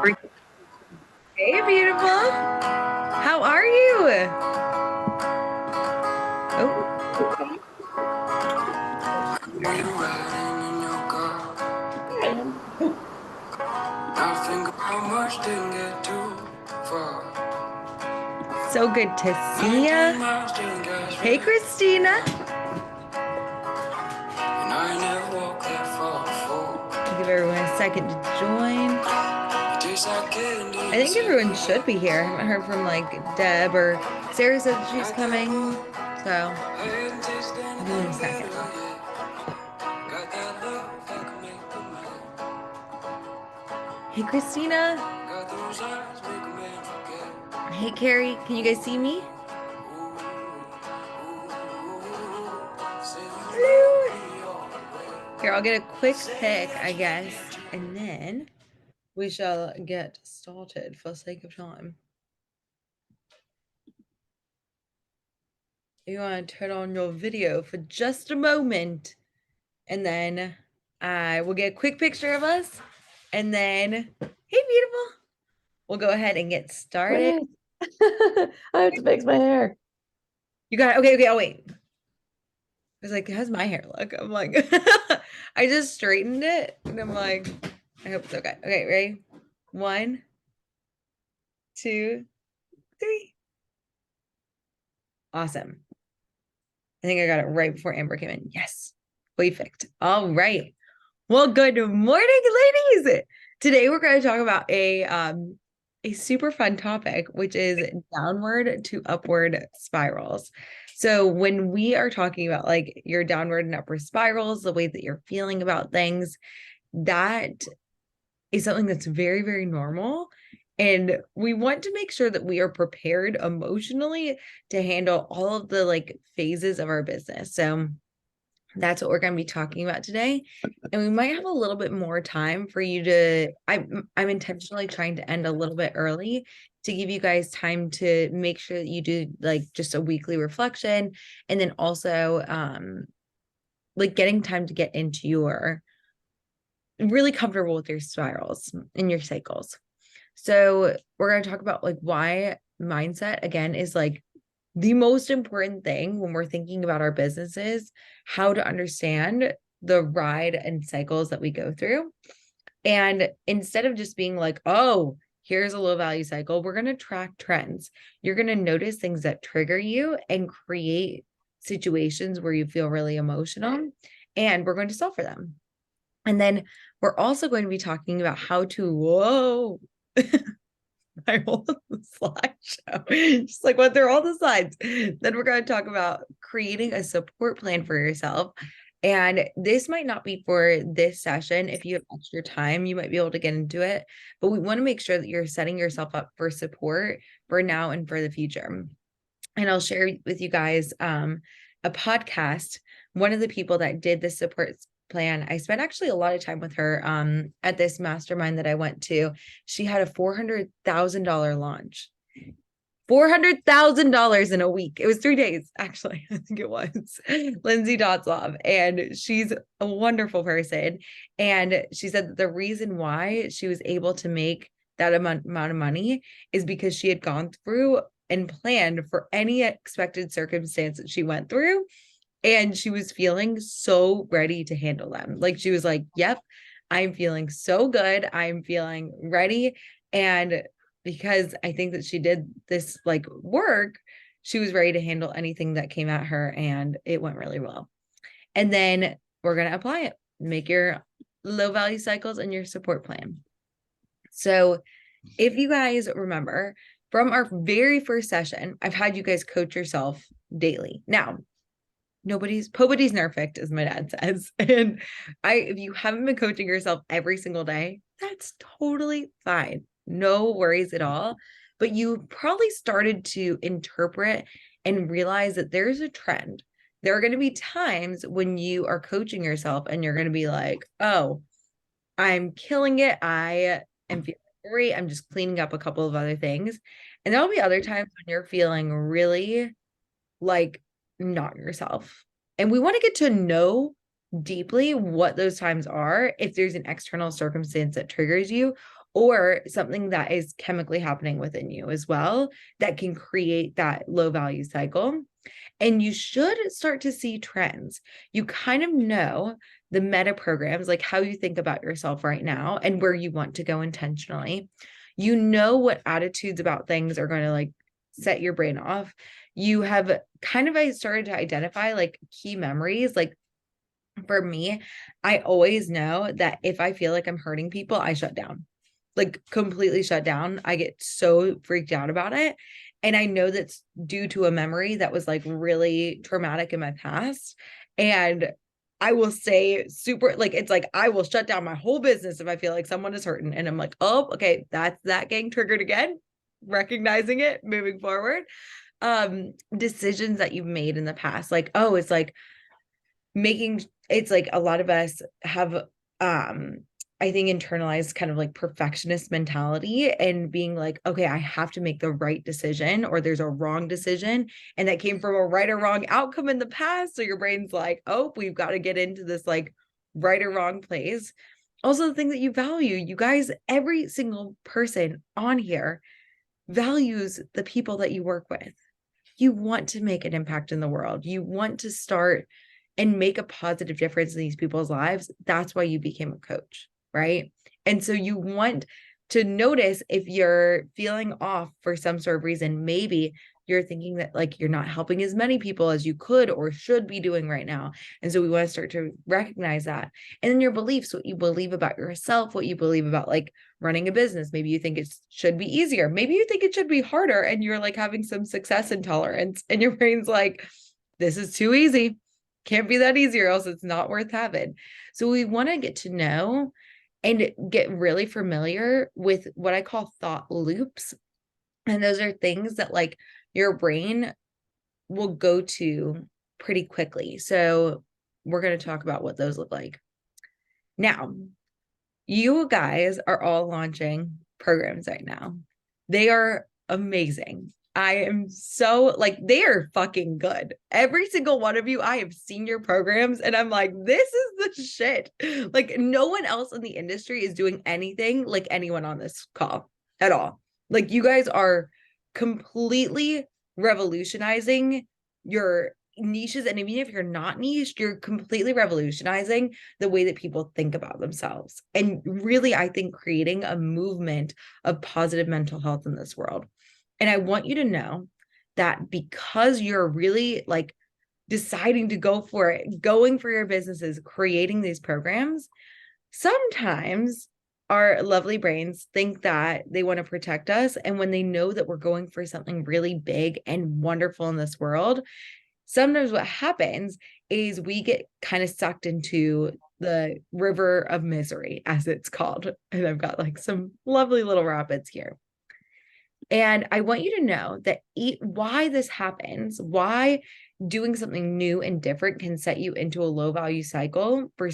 Hey, beautiful. How are you? Oh, I think how much didn't get too far. so good to see 19 ya. miles didn't get Hey, straight. Christina. And I never walked that far before. Give everyone a second to join. It tastes like I candy think inside everyone my should be here. I haven't heard from like Deb or Sarah said that she's At that coming. point, So I hadn't tasted give me a anything better second. yet. Got that love that can make a man. Hey, Christina. Got those eyes make a man forget. Hey, Carrie. Can you guys see me? Ooh, say you love Hello. me all the way. Here, I'll get a quick Say pick, that I you guess, can't do. and then we shall get started for sake of time. You want to turn on your video for just a moment, and then I will get a quick picture of us, and then, hey, beautiful, we'll go ahead and get started. Wait, I have to fix my hair. You got it. Okay, okay, I'll wait. I was like, how's my hair look? I'm like, I just straightened it, and I'm like, I hope it's okay. Okay, ready? One, two, three. Awesome. I think I got it right before Amber came in. Yes, perfect. All right. Well, good morning, ladies. Today we're going to talk about a super fun topic, which is downward to upward spirals. So when we are talking about like your downward and upward spirals, the way that you're feeling about things, that is something that's very, very normal. And we want to make sure that we are prepared emotionally to handle all of the like phases of our business. So that's what we're going to be talking about today. And we might have a little bit more time for you to I'm intentionally trying to end a little bit early to give you guys time to make sure that you do like just a weekly reflection, and then also like getting time to get into your really comfortable with your spirals and your cycles. So we're going to talk about like why mindset again is like the most important thing when we're thinking about our businesses, how to understand the ride and cycles that we go through. And instead of just being like, oh, here's a low value cycle, we're going to track trends. You're going to notice things that trigger you and create situations where you feel really emotional, and we're going to solve for them. And then we're also going to be talking about how to, whoa, my whole slideshow, just like went through all the slides. Then we're going to talk about creating a support plan for yourself. And this might not be for this session. If you have extra time, you might be able to get into it. But we want to make sure that you're setting yourself up for support for now and for the future. And I'll share with you guys a podcast. One of the people that did this support plan, I spent actually a lot of time with her at this mastermind that I went to. She had a $400,000 launch. $400,000 in a week. It was 3 days, actually. I think it was Lindsay Dodslov. And she's a wonderful person. And she said that the reason why she was able to make that amount of money is because she had gone through and planned for any expected circumstance that she went through. And she was feeling so ready to handle them. Like she was like, yep, I'm feeling so good. I'm feeling ready. And because I think that she did this like work, she was ready to handle anything that came at her, and it went really well. And then we're going to apply it, make your low value cycles and your support plan. So if you guys remember from our very first session, I've had you guys coach yourself daily. Now, nobody's perfect, as my dad says. And if you haven't been coaching yourself every single day, that's totally fine. No worries at all. But you probably started to interpret and realize that there's a trend. There are going to be times when you are coaching yourself and you're going to be like, oh, I'm killing it. I am feeling great. I'm just cleaning up a couple of other things. And there'll be other times when you're feeling really like not yourself. And we want to get to know deeply what those times are, if there's an external circumstance that triggers you, or something that is chemically happening within you as well that can create that low value cycle. And you should start to see trends. You kind of know the meta programs, like how you think about yourself right now and where you want to go intentionally. You know what attitudes about things are going to like set your brain off. You have kind of started to identify like key memories. Like for me, I always know that if I feel like I'm hurting people, I shut down, like completely shut down. I get so freaked out about it. And I know that's due to a memory that was like really traumatic in my past. And I will say super, like, it's like, I will shut down my whole business if I feel like someone is hurting. And I'm like, oh, okay, that's that getting triggered again, recognizing it, moving forward. Decisions that you've made in the past, like, oh, it's like making, it's like a lot of us have, I think internalized kind of like perfectionist mentality and being like, okay, I have to make the right decision or there's a wrong decision. And that came from a right or wrong outcome in the past. So your brain's like, oh, we've got to get into this like right or wrong place. Also, the thing that you value, you guys, every single person on here values the people that you work with. You want to make an impact in the world. You want to start and make a positive difference in these people's lives. That's why you became a coach, right? And so you want to notice if you're feeling off for some sort of reason. Maybe you're thinking that like you're not helping as many people as you could or should be doing right now. And so we want to start to recognize that. And then your beliefs, what you believe about yourself, what you believe about like running a business. Maybe you think it should be easier. Maybe you think it should be harder and you're like having some success intolerance and your brain's like, this is too easy. Can't be that easy or else it's not worth having. So we want to get to know and get really familiar with what I call thought loops. And those are things that like your brain will go to pretty quickly. So we're going to talk about what those look like. Now, you guys are all launching programs right now. They are amazing. I am so like, they are fucking good. Every single one of you, I have seen your programs and I'm like, this is the shit. Like, no one else in the industry is doing anything like anyone on this call at all. Like, you guys are completely revolutionizing your niches. And even if you're not niche, you're completely revolutionizing the way that people think about themselves. And really, I think creating a movement of positive mental health in this world. And I want you to know that because you're really like deciding to go for it, going for your businesses, creating these programs, sometimes our lovely brains think that they want to protect us. And when they know that we're going for something really big and wonderful in this world, sometimes what happens is we get kind of sucked into the river of misery, as it's called. And I've got like some lovely little rapids here. And I want you to know that why this happens, why doing something new and different can set you into a low value cycle for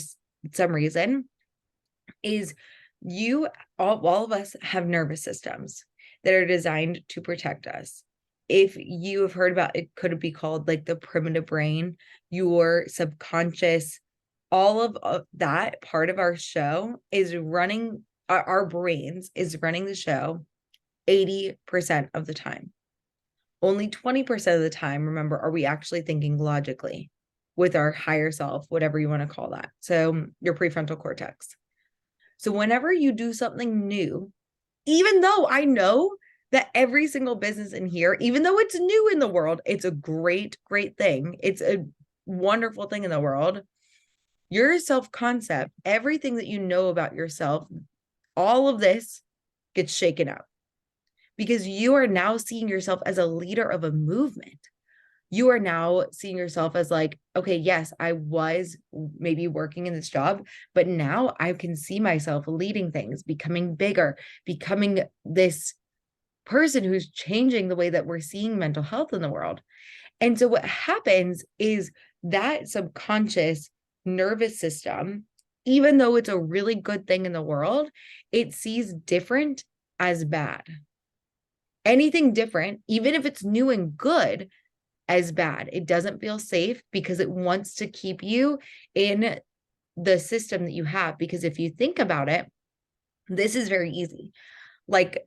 some reason is all of us have nervous systems that are designed to protect us. If you have heard about it, could be called like the primitive brain, your subconscious, all of that part of our show is running, our brains is running the show 80% of the time. Only 20% of the time, remember, are we actually thinking logically with our higher self, whatever you want to call that. So your prefrontal cortex. So whenever you do something new, even though I know that every single business in here, even though it's new in the world, it's a great, great thing. It's a wonderful thing in the world. Your self-concept, everything that you know about yourself, all of this gets shaken up because you are now seeing yourself as a leader of a movement. You are now seeing yourself as like, okay, yes, I was maybe working in this job, but now I can see myself leading things, becoming bigger, becoming this person who's changing the way that we're seeing mental health in the world. And so what happens is that subconscious nervous system, even though it's a really good thing in the world, it sees different as bad. Anything different, even if it's new and good, as bad. It doesn't feel safe because it wants to keep you in the system that you have. Because if you think about it, This is very easy. Like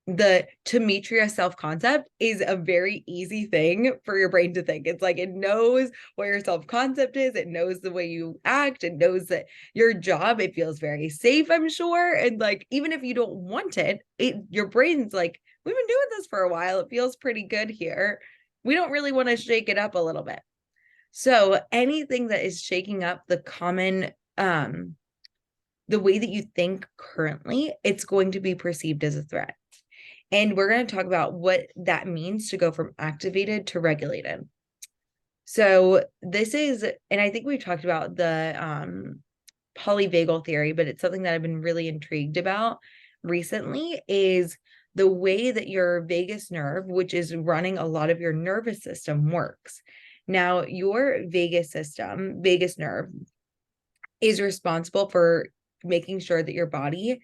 the Demetria self-concept is a very easy thing for your brain to think. It's like it knows what your self-concept is, it knows the way you act, it knows that your job, it feels very safe, I'm sure. And like even if you don't want it, your brain's like, we've been doing this for a while, it feels pretty good here. We don't really want to shake it up a little bit. So anything that is shaking up the common the way that you think currently, it's going to be perceived as a threat. And we're going to talk about what that means to go from activated to regulated. So this is, and I think we've talked about the polyvagal theory, but it's something that I've been really intrigued about recently, is the way that your vagus nerve, which is running a lot of your nervous system, works. Now, your vagus nerve, is responsible for making sure that your body,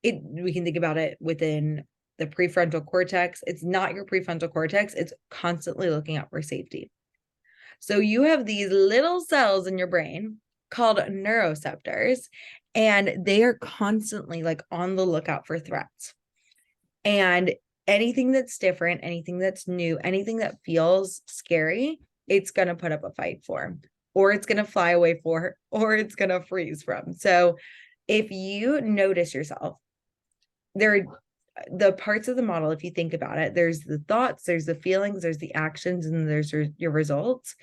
we can think about it within the prefrontal cortex. It's not your prefrontal cortex. It's constantly looking out for safety. So you have these little cells in your brain called neuroceptors, and they are constantly like on the lookout for threats. And anything that's different, anything that's new, anything that feels scary, it's going to put up a fight for, or it's going to fly away for, or it's going to freeze from. So if you notice yourself, there are the parts of the model, if you think about it, there's the thoughts, there's the feelings, there's the actions, and there's your results.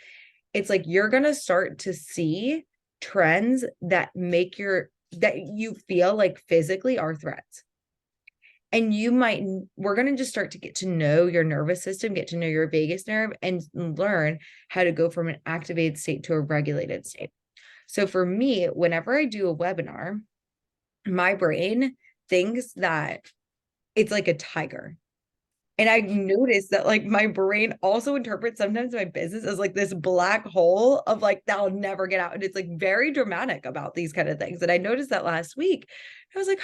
It's like you're going to start to see trends that that you feel like physically are threats. And we're going to just start to get to know your nervous system, get to know your vagus nerve, and learn how to go from an activated state to a regulated state. So for me, whenever I do a webinar, my brain thinks that it's like a tiger. And I noticed that like my brain also interprets sometimes my business as like this black hole of like, that'll never get out. And it's like very dramatic about these kind of things. And I noticed that last week. I was like,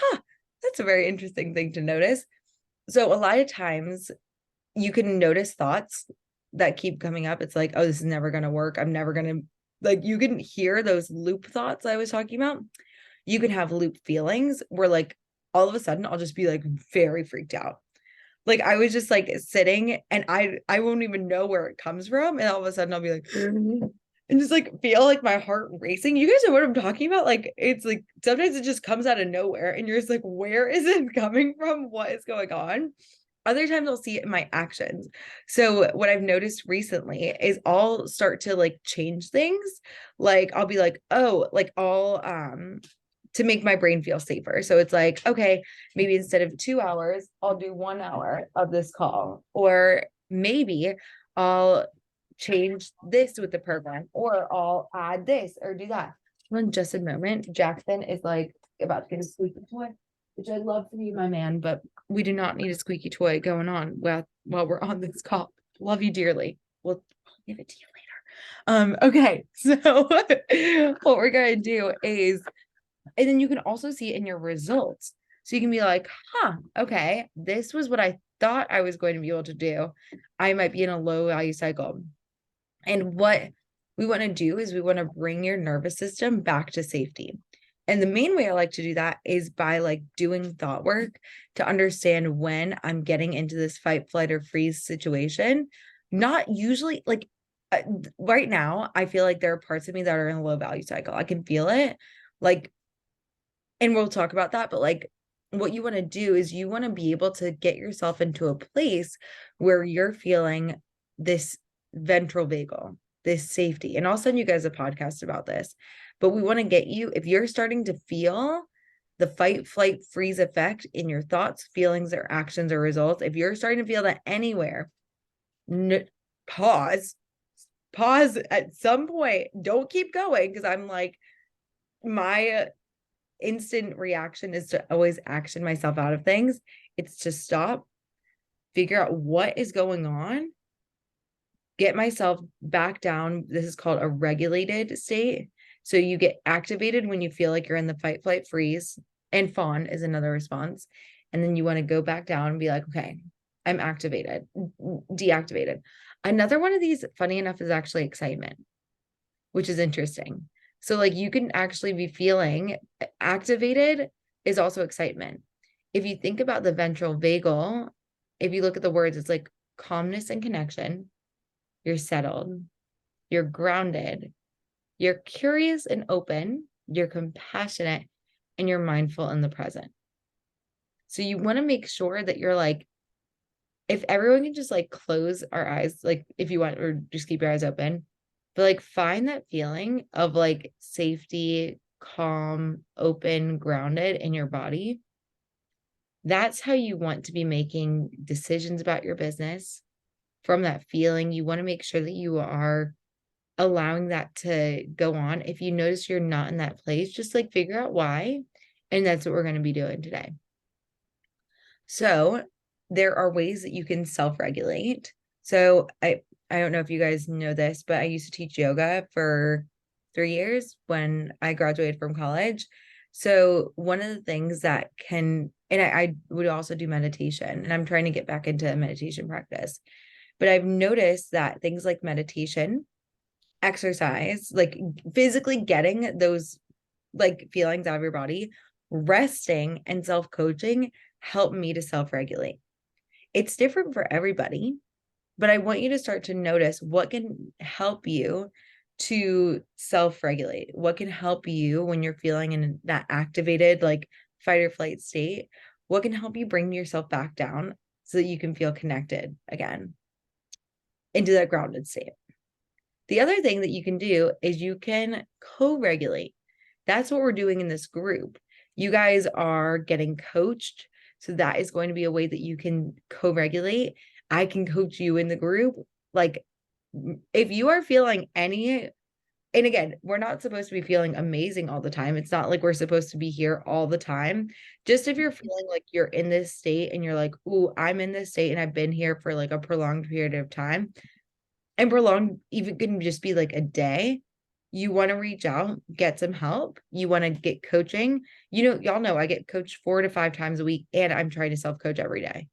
that's a very interesting thing to notice. So a lot of times you can notice thoughts that keep coming up. It's like, oh, this is never going to work. I'm never going to, like, you can hear those loop thoughts I was talking about. You can have loop feelings where like all of a sudden I'll just be like very freaked out. Like I was just like sitting and I won't even know where it comes from. And all of a sudden I'll be like, and just like feel like my heart racing. You guys know what I'm talking about? Like it's like sometimes it just comes out of nowhere and you're just like, where is it coming from? What is going on? Other times I'll see it in my actions. So what I've noticed recently is I'll start to like change things. Like I'll be like, oh, like I'll to make my brain feel safer. So it's like, okay, maybe instead of 2 hours, I'll do 1 hour of this call. Or maybe I'll change this with the program, or I'll add this or do that. In just a moment, Jackson is like about to get a squeaky toy, which I'd love to be my man, but we do not need a squeaky toy going on while we're on this call. Love you dearly. We'll give it to you later. Okay, so what we're gonna do is, and then you can also see it in your results. So you can be like, okay, this was what I thought I was going to be able to do. I might be in a low value cycle. And what we want to do is we want to bring your nervous system back to safety. And the main way I like to do that is by like doing thought work to understand when I'm getting into this fight, flight, or freeze situation. Not usually like right now, I feel like there are parts of me that are in a low value cycle. I can feel it. Like, and we'll talk about that, but like what you want to do is you want to be able to get yourself into a place where you're feeling this ventral vagal, this safety. And I'll send you guys a podcast about this, but we want to get you, if you're starting to feel the fight, flight, freeze effect in your thoughts, feelings, or actions or results, if you're starting to feel that anywhere, pause at some point. Don't keep going, because I'm like, my instant reaction is to always action myself out of things. It's to stop, figure out what is going on, get myself back down. This is called a regulated state. So you get activated when you feel like you're in the fight, flight, freeze, and fawn is another response. And then you want to go back down and be like, okay, I'm activated, deactivated. Another one of these, funny enough, is actually excitement, which is interesting. So like you can actually be feeling activated, is also excitement. If you think about the ventral vagal, if you look at the words, it's like calmness and connection. You're settled, you're grounded, you're curious and open, you're compassionate, and you're mindful in the present. So you want to make sure that you're like, if everyone can just like close our eyes, like if you want, or just keep your eyes open, but like find that feeling of like safety, calm, open, grounded in your body. That's how you want to be making decisions about your business. From that feeling, you want to make sure that you are allowing that to go on. If you notice you're not in that place, just like figure out why. And that's what we're going to be doing today. So there are ways that you can self-regulate. So I don't know if you guys know this, but I used to teach yoga for 3 years when I graduated from college. So one of the things that can, and I would also do meditation, and I'm trying to get back into meditation practice. But I've noticed that things like meditation, exercise, like physically getting those like feelings out of your body, resting and self-coaching help me to self-regulate. It's different for everybody, but I want you to start to notice what can help you to self-regulate. What can help you when you're feeling in that activated like fight or flight state? What can help you bring yourself back down so that you can feel connected again into that grounded state? The other thing that you can do is you can co-regulate. That's what we're doing in this group. You guys are getting coached. So that is going to be a way that you can co-regulate. I can coach you in the group. Like if you are feeling any, and again, we're not supposed to be feeling amazing all the time. It's not like we're supposed to be here all the time. Just if you're feeling like you're in this state and you're like, ooh, I'm in this state and I've been here for like a prolonged period of time, and prolonged even can just be like a day, you want to reach out, get some help, you want to get coaching. Y'all know I get coached 4 to 5 times a week, and I'm trying to self-coach every day.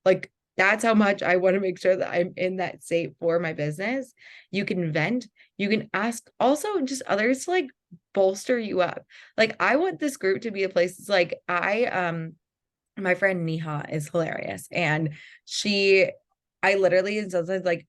Like that's how much I want to make sure that I'm in that state for my business. You can vent, you can ask also just others to like bolster you up. Like I want this group to be a place that's like my friend Neha is hilarious, and I literally and sometimes like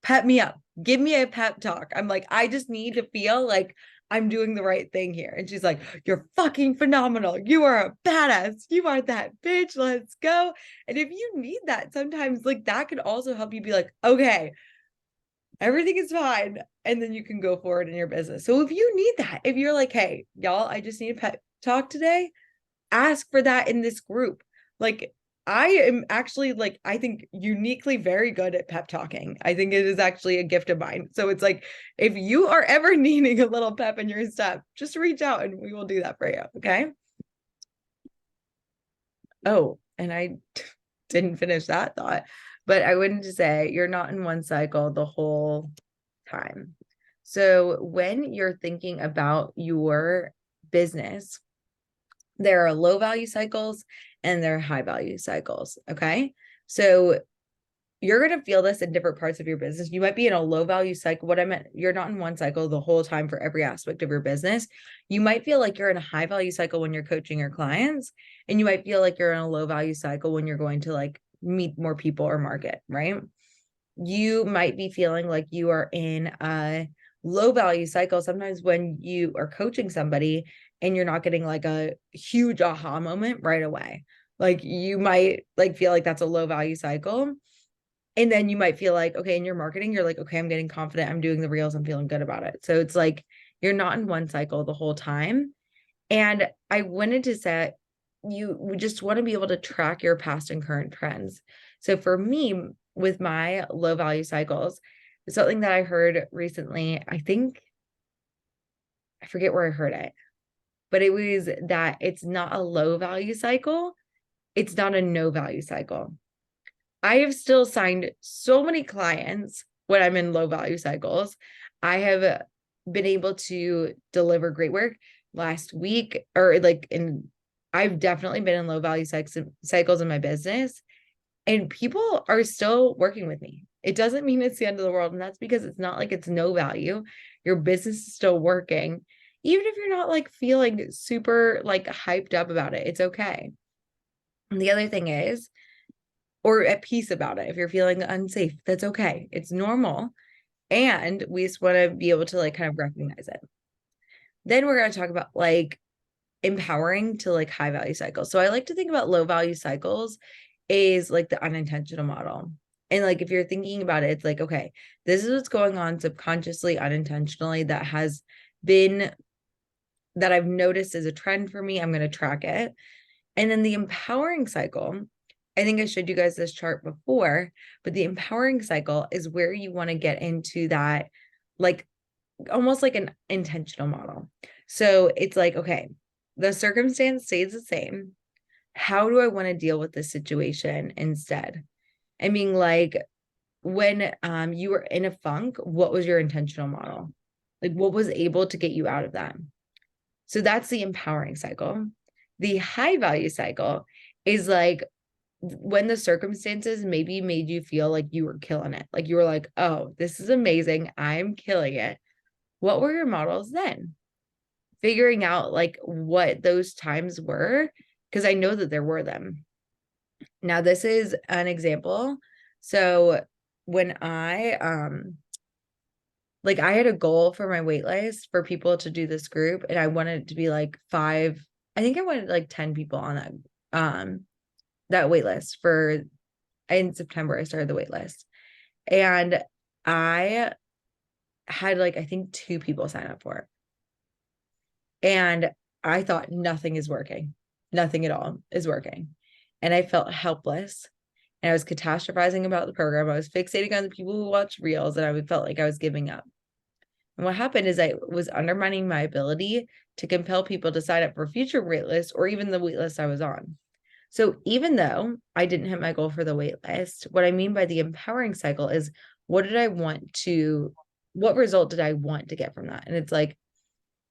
pep me up, give me a pep talk. I'm like, I just need to feel like I'm doing the right thing here. And she's like, you're fucking phenomenal. You are a badass. You are that bitch. Let's go. And if you need that, sometimes like that could also help you be like, okay, everything is fine. And then you can go forward in your business. So if you need that, if you're like, hey, y'all, I just need a pep talk today, ask for that in this group. Like I am actually like, I think uniquely very good at pep talking. I think it is actually a gift of mine. So it's like, if you are ever needing a little pep in your step, just reach out and we will do that for you. Okay. Oh, and I didn't finish that thought, but I wanted to say you're not in one cycle the whole time. So when you're thinking about your business, there are low value cycles and there are high value cycles. Okay. So you're going to feel this in different parts of your business. You might be in a low value cycle. What I meant, you're not in one cycle the whole time for every aspect of your business. You might feel like you're in a high value cycle when you're coaching your clients, and you might feel like you're in a low value cycle when you're going to like meet more people or market, right? You might be feeling like you are in a low value cycle sometimes when you are coaching somebody and you're not getting like a huge aha moment right away. Like you might like feel like that's a low value cycle. And then you might feel like, okay, in your marketing, you're like, okay, I'm getting confident. I'm doing the reels. I'm feeling good about it. So it's like, you're not in one cycle the whole time. And I wanted to say, you just want to be able to track your past and current trends. So for me, with my low value cycles, something that I heard recently, I forget where I heard it, but it was that it's not a low value cycle. It's not a no value cycle. I have still signed so many clients when I'm in low value cycles. I have been able to deliver great work last week, I've definitely been in low value cycles in my business, and people are still working with me. It doesn't mean it's the end of the world. And that's because it's not like it's no value. Your business is still working. even if you're not like feeling super like hyped up about it, it's okay. And the other thing is, or at peace about it, if you're feeling unsafe, that's okay. It's normal. And we just want to be able to like kind of recognize it. Then we're going to talk about like empowering to like high value cycles. So I like to think about low value cycles is like the unintentional model. And like if you're thinking about it, it's like, okay, this is what's going on subconsciously, unintentionally that has been that I've noticed as a trend for me. I'm going to track it. And then the empowering cycle, I think I showed you guys this chart before, but the empowering cycle is where you want to get into that, like almost like an intentional model. So it's like, okay, the circumstance stays the same. How do I want to deal with this situation instead? I mean, like when you were in a funk, what was your intentional model? Like what was able to get you out of that? So that's the empowering cycle. The high value cycle is like when the circumstances maybe made you feel like you were killing it. Like you were like, oh, this is amazing. I'm killing it. What were your models then? Figuring out like what those times were, because I know that there were them. Now, this is an example. So when I had a goal for my wait list for people to do this group, and I wanted it to be like 5, I think I wanted like 10 people on that wait list for in September. I started the wait list. And I had like I think 2 people sign up for it. And I thought nothing is working. Nothing at all is working. And I felt helpless. And I was catastrophizing about the program. I was fixating on the people who watch reels, and I felt like I was giving up. And what happened is I was undermining my ability to compel people to sign up for future waitlist or even the waitlist I was on. So even though I didn't hit my goal for the waitlist, what I mean by the empowering cycle is what result did I want to get from that? And it's like,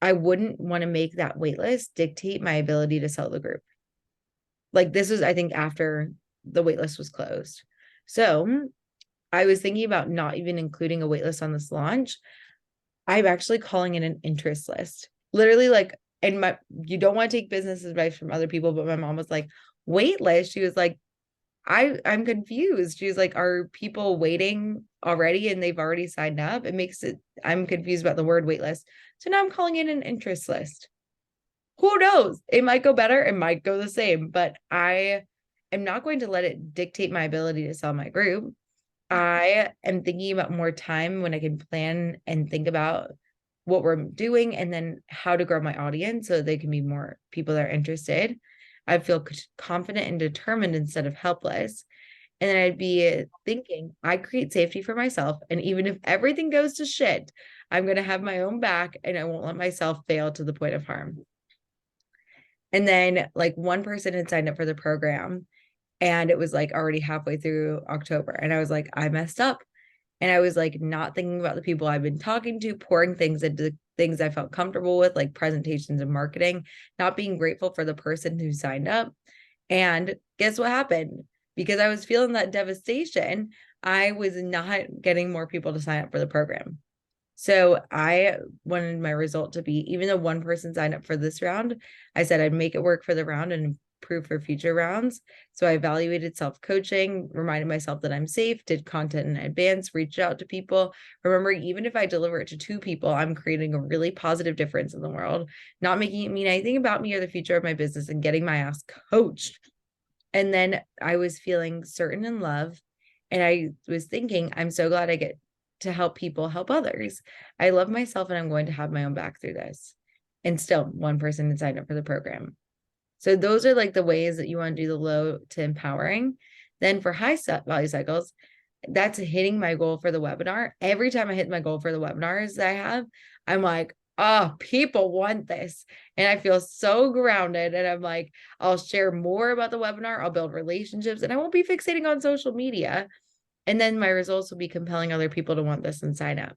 I wouldn't want to make that waitlist dictate my ability to sell the group. Like this was, I think, after the waitlist was closed. So I was thinking about not even including a waitlist on this launch. I'm actually calling it an interest list. Literally, like, and you don't want to take business advice from other people, but my mom was like, wait list. She was like, I'm confused. She was like, are people waiting already and they've already signed up? I'm confused about the word wait list. So now I'm calling it an interest list. Who knows? It might go better. It might go the same, but I am not going to let it dictate my ability to sell my group. I am thinking about more time when I can plan and think about what we're doing and then how to grow my audience so they can be more people that are interested. I feel confident and determined instead of helpless. And then I'd be thinking, I create safety for myself. And even if everything goes to shit, I'm going to have my own back and I won't let myself fail to the point of harm. And then like one person had signed up for the program and it was like already halfway through October. And I was like, I messed up. And I was like not thinking about the people I've been talking to, pouring things into things I felt comfortable with, like presentations and marketing, not being grateful for the person who signed up. And guess what happened? Because I was feeling that devastation, I was not getting more people to sign up for the program. So I wanted my result to be, even though one person signed up for this round, I said I'd make it work for the round and improve for future rounds. So I evaluated self-coaching, reminded myself that I'm safe, did content in advance, reached out to people. Remember, even if I deliver it to 2 people, I'm creating a really positive difference in the world, not making it mean anything about me or the future of my business, and getting my ass coached. And then I was feeling certain in love. And I was thinking, I'm so glad I get to help people help others. I love myself and I'm going to have my own back through this. And still, one person had signed up for the program. So those are like the ways that you want to do the low to empowering. Then for high value cycles, that's hitting my goal for the webinar. Every time I hit my goal for the webinars that I have, I'm like, oh, people want this. And I feel so grounded. And I'm like, I'll share more about the webinar. I'll build relationships and I won't be fixating on social media. And then my results will be compelling other people to want this and sign up.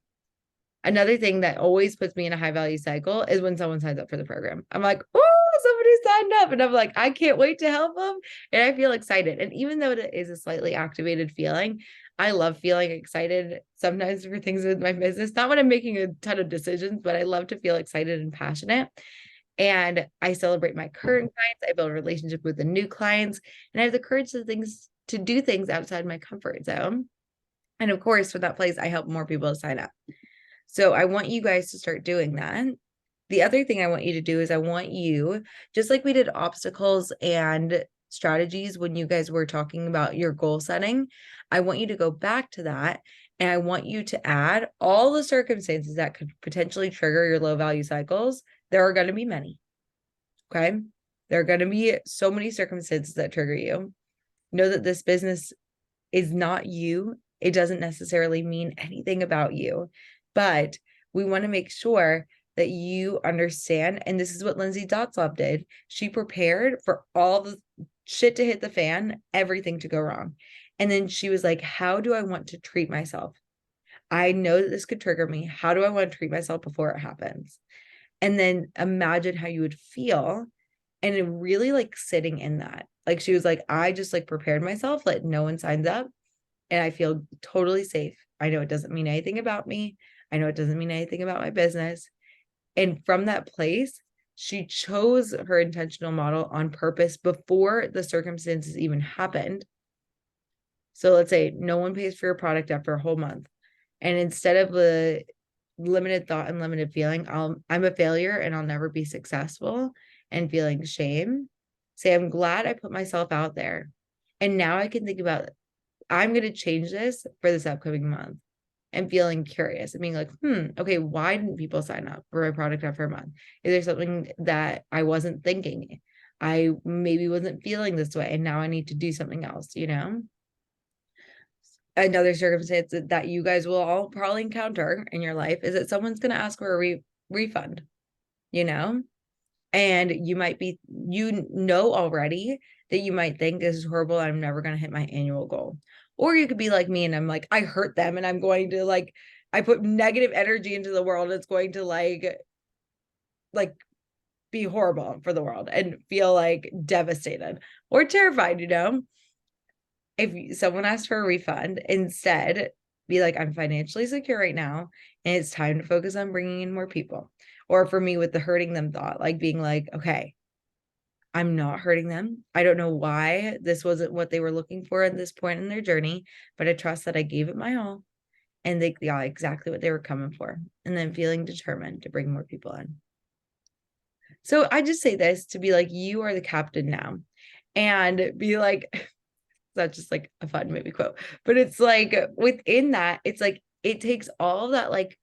Another thing that always puts me in a high value cycle is when someone signs up for the program. I'm like, oh, somebody signed up. And I'm like, I can't wait to help them. And I feel excited. And even though it is a slightly activated feeling, I love feeling excited sometimes for things with my business. Not when I'm making a ton of decisions, but I love to feel excited and passionate. And I celebrate my current clients. I build a relationship with the new clients, and I have the courage to do things outside my comfort zone. And of course, for that place, I help more people to sign up. So I want you guys to start doing that. The other thing I want you to do is I want you, just like we did obstacles and strategies when you guys were talking about your goal setting, I want you to go back to that. And I want you to add all the circumstances that could potentially trigger your low value cycles. There are going to be many. Okay. There are going to be so many circumstances that trigger you. Know that this business is not you. It doesn't necessarily mean anything about you, but we want to make sure that you understand. And this is what Lindsay Dotzlab did. She prepared for all the shit to hit the fan, everything to go wrong. And then she was like, how do I want to treat myself? I know that this could trigger me. How do I want to treat myself before it happens? And then imagine how you would feel. And it really like sitting in that. Like she was like, I just like prepared myself, like no one signs up. And I feel totally safe. I know it doesn't mean anything about me. I know it doesn't mean anything about my business. And from that place, she chose her intentional model on purpose before the circumstances even happened. So let's say no one pays for your product after a whole month. And instead of the limited thought and limited feeling, I'm a failure and I'll never be successful, and feeling shame, say, I'm glad I put myself out there. And now I can think about, I'm going to change this for this upcoming month, and feeling curious and being like, okay, why didn't people sign up for my product after a month? Is there something that I wasn't thinking? I maybe wasn't feeling this way, and now I need to do something else, Another circumstance that you guys will all probably encounter in your life is that someone's going to ask for a refund, and you might be, already that you might think this is horrible. I'm never going to hit my annual goal. Or you could be like me and I'm like, I hurt them and I'm going to I put negative energy into the world. It's going to like be horrible for the world and feel like devastated or terrified, If someone asks for a refund, instead be like, I'm financially secure right now and it's time to focus on bringing in more people. Or for me with the hurting them thought, like being like, okay, I'm not hurting them. I don't know why this wasn't what they were looking for at this point in their journey, but I trust that I gave it my all and they got exactly what they were coming for. And then feeling determined to bring more people in. So I just say this to be like, you are the captain now, and be like, that's just like a fun movie quote, but it's like within that, it's like, it takes all of that, like,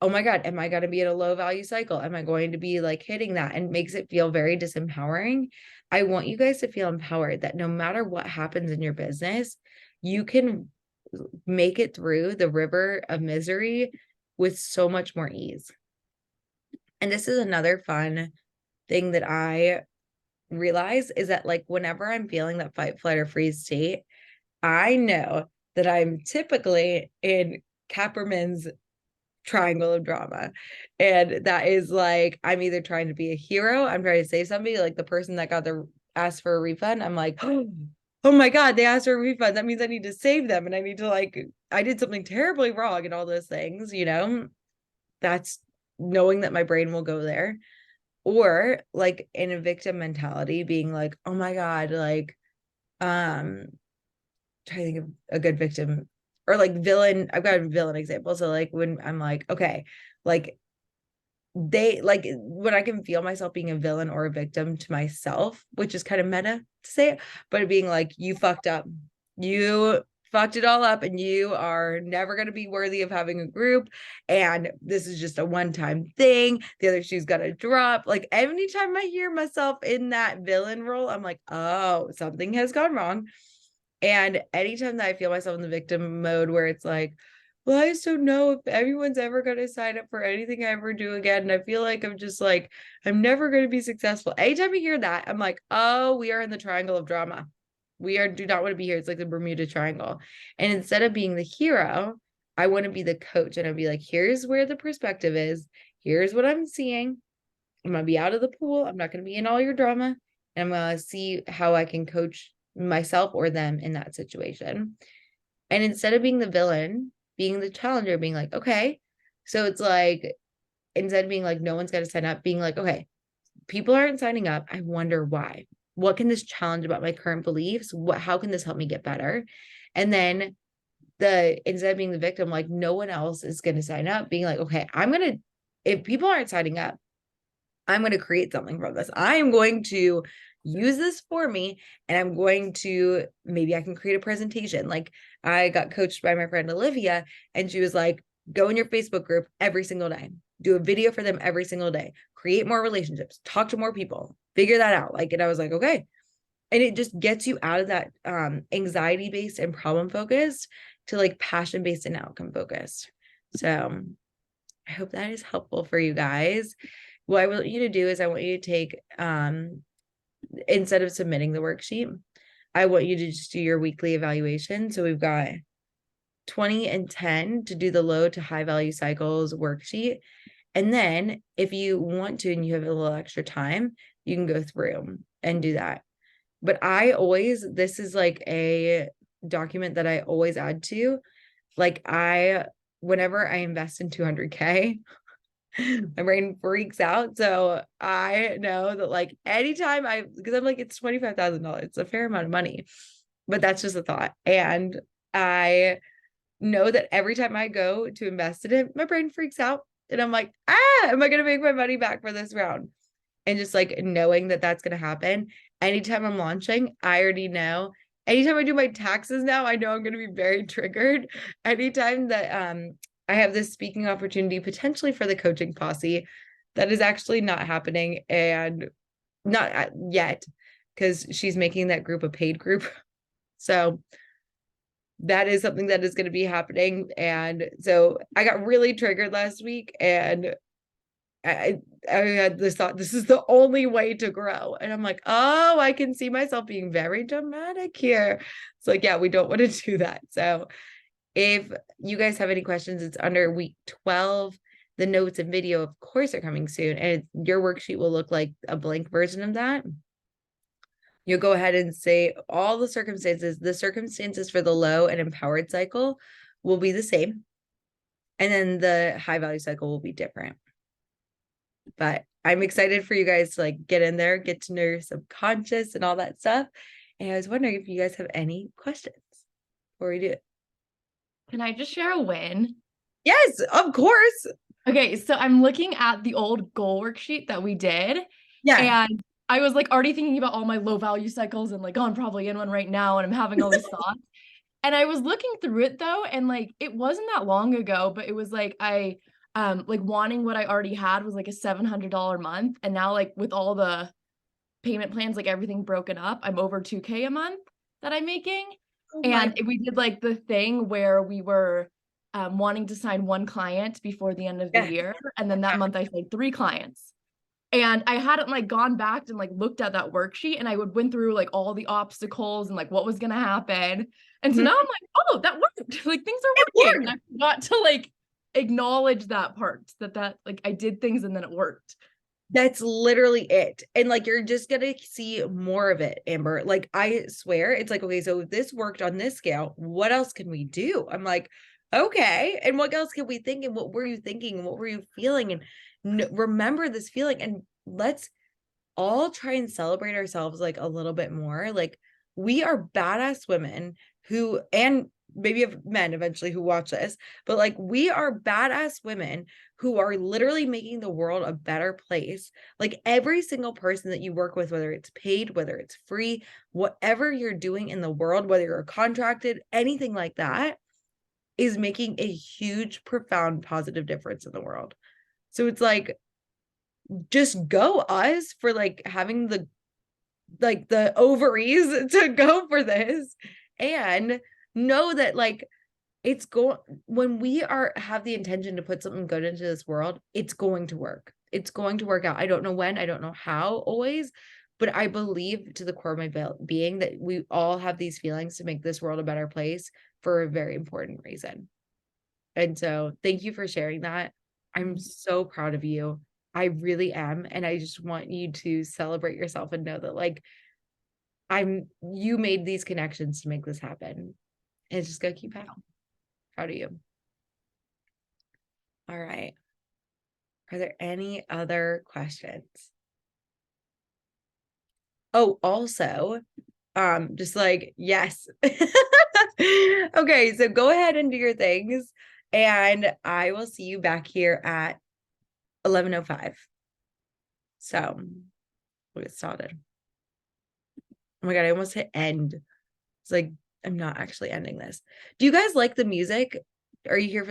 oh my God, am I going to be in a low value cycle? Am I going to be like hitting that? And makes it feel very disempowering. I want you guys to feel empowered that no matter what happens in your business, you can make it through the river of misery with so much more ease. And this is another fun thing that I realize is that like whenever I'm feeling that fight, flight, or freeze state, I know that I'm typically in Kapperman's triangle of drama. And that is like, I'm either trying to be a hero, I'm trying to save somebody, like the person that asked for a refund. I'm like, oh my God, they asked for a refund. That means I need to save them. And I need to I did something terribly wrong and all those things, that's knowing that my brain will go there. Or like in a victim mentality, being like, oh my God, trying to think of a good victim or like villain. I've got a villain example. So like when I'm like, okay, like when I can feel myself being a villain or a victim to myself, which is kind of meta to say it, but being like, you fucked up, you fucked it all up, and you are never going to be worthy of having a group, and this is just a one-time thing, the other shoe's got to drop. Like anytime I hear myself in that villain role, I'm like, oh, something has gone wrong. And anytime that I feel myself in the victim mode where it's like, well, I just don't know if everyone's ever going to sign up for anything I ever do again. And I feel like I'm just like, I'm never going to be successful. Anytime I hear that, I'm like, oh, we are in the triangle of drama. Do not want to be here. It's like the Bermuda Triangle. And instead of being the hero, I want to be the coach. And I'd be like, here's where the perspective is. Here's what I'm seeing. I'm going to be out of the pool. I'm not going to be in all your drama. And I'm going to see how I can coach myself or them in that situation. And instead of being the villain, being the challenger, being like, okay. So it's like, instead of being like, no one's got to sign up, being like, okay, people aren't signing up. I wonder why. What can this challenge about my current beliefs? How can this help me get better? And then instead of being the victim, like no one else is going to sign up, being like, okay, if people aren't signing up, I'm going to create something from this. I am going to use this for me, and I'm going to, maybe I can create a presentation. Like I got coached by my friend Olivia, and she was like, go in your Facebook group every single day, do a video for them every single day, create more relationships, talk to more people, figure that out. Like, and I was like, okay. And it just gets you out of that anxiety based and problem focused to like passion based and outcome focused. So I hope that is helpful for you guys. What I want you to do is I want you to take, instead of submitting the worksheet, I want you to just do your weekly evaluation. So we've got 20 and 10 to do the low to high value cycles worksheet. And then if you want to, and you have a little extra time, you can go through and do that. But this is like a document that I always add to. Like whenever I invest in 200K, my brain freaks out. So I know that like anytime because I'm like, it's $25,000. It's a fair amount of money, but that's just a thought. And I know that every time I go to invest in it, my brain freaks out. And I'm like, am I going to make my money back for this round? And just like knowing that that's going to happen. Anytime I'm launching, I already know. Anytime I do my taxes now, I know I'm going to be very triggered. Anytime that I have this speaking opportunity potentially for the coaching posse, that is actually not happening, and not yet, because she's making that group a paid group. So that is something that is going to be happening. And so I got really triggered last week, and I had this thought, this is the only way to grow. And I'm like, oh, I can see myself being very dramatic here. It's like, yeah, we don't want to do that. So if you guys have any questions, it's under week 12. The notes and video, of course, are coming soon. And your worksheet will look like a blank version of that. You'll go ahead and say all the circumstances for the low and empowered cycle will be the same. And then the high value cycle will be different. But I'm excited for you guys to like get in there, get to know your subconscious and all that stuff. And I was wondering if you guys have any questions before we do it. Can I just share a win? Yes, of course. Okay, so I'm looking at the old goal worksheet that we did. Yeah. And I was like already thinking about all my low value cycles and like, oh, I'm probably in one right now. And I'm having all these thoughts. And I was looking through it though. And like, it wasn't that long ago, but it was like, like wanting what I already had was like a $700 month. And now like with all the payment plans, like everything broken up, I'm over 2K a month that I'm making. And we did like the thing where we were wanting to sign one client before the end of the year. And then that month I signed 3 clients. And I hadn't like gone back and like looked at that worksheet, and I would went through like all the obstacles and like what was going to happen. And so now I'm like, oh, that worked. Like things are working. And I forgot to like acknowledge that part, that like I did things and then it worked. That's literally it. And like, you're just going to see more of it, Amber. Like, I swear it's like, okay, so this worked on this scale. What else can we do? I'm like, okay. And what else can we think? And what were you thinking? What were you feeling? And remember this feeling, and let's all try and celebrate ourselves like a little bit more. Like, we are badass women who, and maybe have men eventually who watch this, but like, we are badass women who are literally making the world a better place. Like, every single person that you work with, whether it's paid, whether it's free, whatever you're doing in the world, whether you're contracted, anything like that, is making a huge, profound, positive difference in the world. So it's like, just go us for like having the ovaries to go for this, and know that like when we have the intention to put something good into this world, it's going to work. It's going to work out. I don't know when, I don't know how always, but I believe to the core of my being that we all have these feelings to make this world a better place for a very important reason. And so thank you for sharing that. I'm so proud of you. I really am. And I just want you to celebrate yourself and know that like you made these connections to make this happen. And just go keep out. Proud of you. All right. Are there any other questions? Oh, also, just like, yes. Okay, so go ahead and do your things, and I will see you back here at 11:05. So we'll get started. Oh my God, I almost hit end. It's like, I'm not actually ending this. Do you guys like the music? Are you here for